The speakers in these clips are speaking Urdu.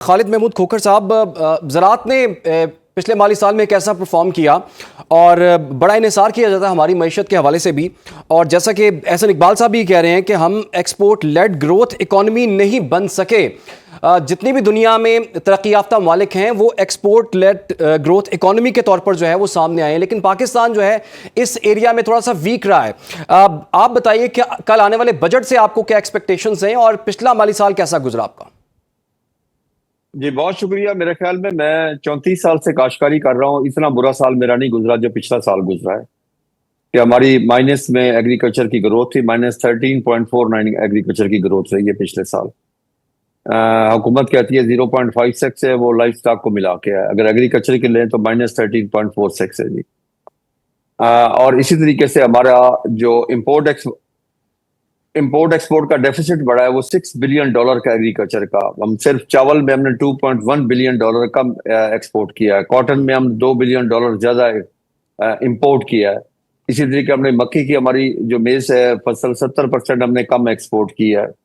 خالد محمود کھوکھر صاحب، زراعت نے پچھلے مالی سال میں کیسا پرفارم کیا اور بڑا انحصار کیا جاتا ہے ہماری معیشت کے حوالے سے بھی، اور جیسا کہ احسن اقبال صاحب بھی کہہ رہے ہیں کہ ہم ایکسپورٹ لیڈ گروتھ اکانومی نہیں بن سکے۔ جتنی بھی دنیا میں ترقی یافتہ ممالک ہیں وہ ایکسپورٹ لیڈ گروتھ اکانومی کے طور پر جو ہے وہ سامنے آئے ہیں، لیکن پاکستان جو ہے اس ایریا میں تھوڑا سا ویک رہا ہے۔ آپ بتائیے کہ کل آنے والے بجٹ سے آپ کو کیا ایکسپیکٹیشنز ہیں اور پچھلا مالی سال کیسا گزرا آپ کا؟ جی بہت شکریہ۔ میرے خیال میں 34 سال سے کاشتکاری کر رہا ہوں، اتنا برا سال میرا نہیں گزرا جو پچھلا سال گزرا ہے کہ ہماری مائنس میں ایگریکلچر کی گروتھ تھی، -13.49 ایگریکلچر کی گروتھ رہی ہے پچھلے سال۔ حکومت کہتی ہے 0.56 ہے، وہ لائف سٹاک کو ملا کے ہے، اگر ایگریکلچر کے لیں تو -13.46 ہے جی۔ اور اسی طریقے سے ہمارا جو امپورٹ ایکسپورٹ کا ڈیفیسٹ بڑا ہے وہ $6 بلین کا ایگریکلچر کا۔ ہم صرف چاول میں ہم نے $2.1 بلین کم ایکسپورٹ کیا ہے، کاٹن میں ہم $2 بلین زیادہ امپورٹ کیا ہے۔ اسی طریقے ہم نے مکئی کی ہماری جو میز ہے فصل 70% ہم نے کم ایکسپورٹ کیا ہے۔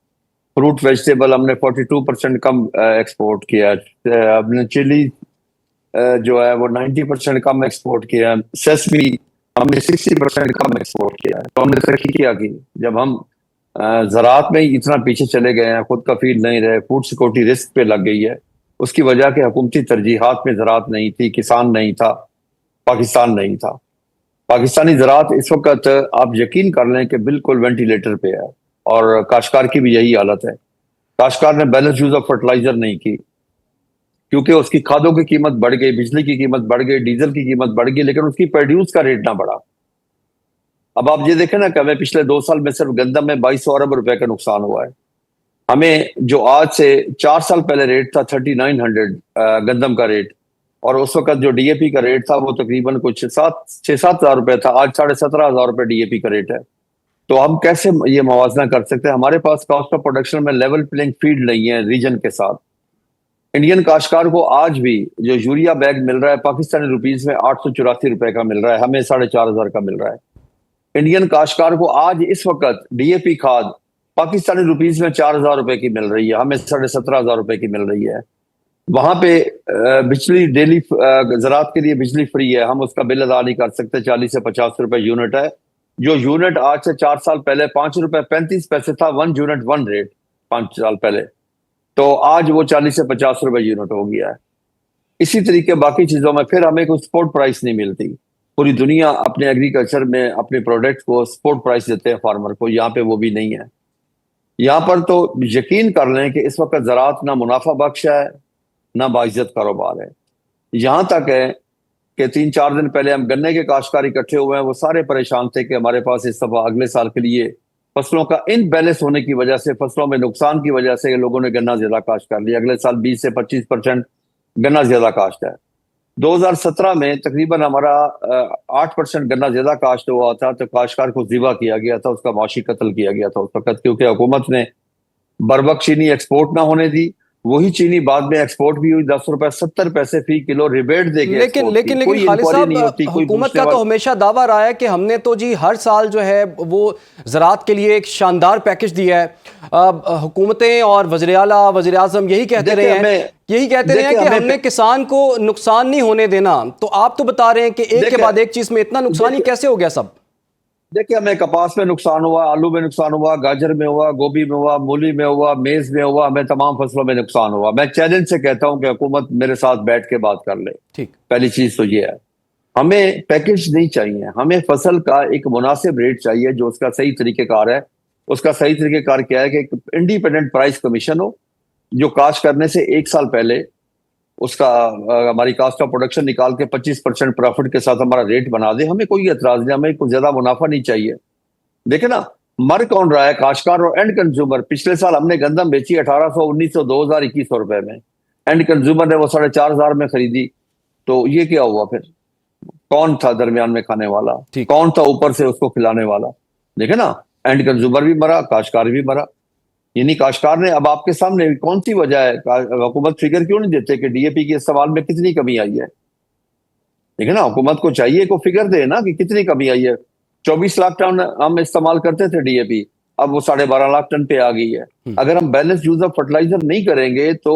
فروٹ ویجیٹیبل ہم نے 42% کم ایکسپورٹ کیا ہے۔ ہم نے چلی جو ہے وہ 90% کم ایکسپورٹ کیا ہے۔ سیسمی ہم نے 60% کم ایکسپورٹ کیا ہے۔ تو ہم نے ترقی کیا کی جب ہم زراعت میں ہی اتنا پیچھے چلے گئے ہیں، خود کفیل نہیں رہے، فوڈ سیکورٹی رسک پہ لگ گئی ہے۔ اس کی وجہ کہ حکومتی ترجیحات میں زراعت نہیں تھی، کسان نہیں تھا، پاکستان نہیں تھا۔ پاکستانی زراعت اس وقت آپ یقین کر لیں کہ بالکل وینٹیلیٹر پہ ہے، اور کاشتکار کی بھی یہی حالت ہے۔ کاشتکار نے بیلنس یوز آف فرٹیلائزر نہیں کی کیونکہ اس کی کھادوں کی قیمت بڑھ گئی، بجلی کی قیمت بڑھ گئی، ڈیزل کی قیمت بڑھ گئی، لیکن اس کی پروڈیوس کا ریٹ نہ بڑھا۔ اب آپ یہ دیکھیں نا کہ ہمیں پچھلے 2 سال میں صرف گندم میں 2200 ارب روپے کا نقصان ہوا ہے۔ ہمیں جو آج سے 4 سال پہلے ریٹ تھا 3900 گندم کا ریٹ، اور اس وقت جو ڈی اے پی کا ریٹ تھا وہ تقریباً کچھ 6-7 ہزار روپے تھا، آج 17,500 روپے ڈی اے پی کا ریٹ ہے۔ تو ہم کیسے یہ موازنہ کر سکتے ہیں؟ ہمارے پاس کاسٹ آف پروڈکشن میں لیول پلینگ فیلڈ نہیں ہے ریجن کے ساتھ۔ انڈین کاشتکار کو آج بھی جو یوریا بیگ مل رہا ہے پاکستانی روپیز میں 884 روپے کا مل رہا ہے، ہمیں 4,500 کا مل رہا ہے۔ انڈین کاشتکار کو آج اس وقت ڈی اے پی کھاد پاکستانی روپیز میں 4,000 روپے کی مل رہی ہے، ہمیں 17,500 روپے کی مل رہی ہے۔ وہاں پہ بجلی ڈیلی زراعت کے لیے بجلی فری ہے، ہم اس کا بل ادا نہیں کر سکتے، 40 سے 50 روپے یونٹ ہے۔ جو یونٹ آج سے 4 سال پہلے 5 روپے 35 پیسے تھا، 1 یونٹ 1 ریٹ 5 سال پہلے، تو آج وہ 40 سے 50 روپے یونٹ ہو گیا ہے۔ اسی طریقے باقی چیزوں میں پھر ہمیں کوئی سپورٹ پرائس نہیں ملتی۔ پوری دنیا اپنے ایگریکلچر میں اپنے پروڈکٹ کو سپورٹ پرائس دیتے ہیں فارمر کو، یہاں پہ وہ بھی نہیں ہے۔ یہاں پر تو یقین کر لیں کہ اس وقت زراعت نہ منافع بخش ہے نہ باعزت کاروبار ہے۔ یہاں تک ہے کہ 3-4 دن پہلے ہم گنے کے کاشتکار اکٹھے ہوئے ہیں، وہ سارے پریشان تھے کہ ہمارے پاس اس دفعہ اگلے سال کے لیے فصلوں کا ان بیلنس ہونے کی وجہ سے، فصلوں میں نقصان کی وجہ سے لوگوں نے گنا زیادہ کاشت کر لیا۔ اگلے سال 20 سے 25% گنا زیادہ کاشت ہے۔ 2017 میں تقریباً ہمارا 8% گنا زیادہ کاشت ہوا تھا، تو کاشتکار کو ذبح کیا گیا تھا، اس کا معاشی قتل کیا گیا تھا اس وقت، کیونکہ حکومت نے بروقت چینی ایکسپورٹ نہ ہونے دی۔ وہی چینی بعد میں ایکسپورٹ بھی ہوئی، 10 روپے 70 پیسے فی کلو ریبیٹ دے کے لیکن خالد صاحب، حکومت کا تو ہمیشہ دعویٰ رہا ہے کہ ہم نے تو جی ہر سال جو ہے وہ زراعت کے لیے ایک شاندار پیکج دیا ہے۔ حکومتیں اور وزیر اعلیٰ وزیر اعظم یہی کہتے رہے ہیں کہ ہم نے کسان کو نقصان نہیں ہونے دینا، تو آپ تو بتا رہے ہیں کہ ایک کے بعد ایک چیز میں اتنا نقصان ہی کیسے ہو گیا سب؟ دیکھیں، ہمیں کپاس میں نقصان ہوا، آلو میں نقصان ہوا، گاجر میں ہوا، گوبھی میں ہوا، مولی میں ہوا، میز میں ہوا، ہمیں تمام فصلوں میں نقصان ہوا۔ میں چیلنج سے کہتا ہوں کہ حکومت میرے ساتھ بیٹھ کے بات کر لے۔ پہلی چیز تو یہ ہے، ہمیں پیکج نہیں چاہیے، ہمیں فصل کا ایک مناسب ریٹ چاہیے جو اس کا صحیح طریقہ کار ہے۔ اس کا صحیح طریقہ کار کیا ہے کہ ایک انڈیپینڈنٹ پرائس کمیشن ہو جو کاشت کرنے سے 1 سال پہلے اس کا ہماری کاسٹ آف پروڈکشن نکال کے 25% پروفٹ کے ساتھ ہمارا ریٹ بنا دے۔ ہمیں کوئی اعتراض نہیں، ہمیں کوئی زیادہ منافع نہیں چاہیے۔ دیکھیں نا، مر کون رہا ہے؟ کاشتکار اور اینڈ کنزیومر۔ پچھلے سال ہم نے گندم بیچی 1800، 1900، 2000، 2100 روپے میں، اینڈ کنزیومر نے وہ 4,500 میں خریدی۔ تو یہ کیا ہوا پھر؟ کون تھا درمیان میں کھانے والا؟ کون تھا اوپر سے اس کو کھلانے والا؟ دیکھیں نا، اینڈ کنزیومر بھی مرا، کاشتکار بھی مرا۔ یعنی کاشتکار نے، اب آپ کے سامنے کون سی وجہ ہے؟ حکومت فگر کیوں نہیں دیتے کہ ڈی اے پی کے استعمال میں کتنی کمی آئی ہے؟ دیکھیں نا، حکومت کو چاہیے کو فگر دے نا کہ کتنی کمی آئی ہے۔ 24 لاکھ ٹن ہم استعمال کرتے تھے ڈی اے پی، اب وہ 12.5 لاکھ ٹن پہ آ گئی ہے۔ اگر ہم بیلنس یوز آف فرٹیلائزر نہیں کریں گے تو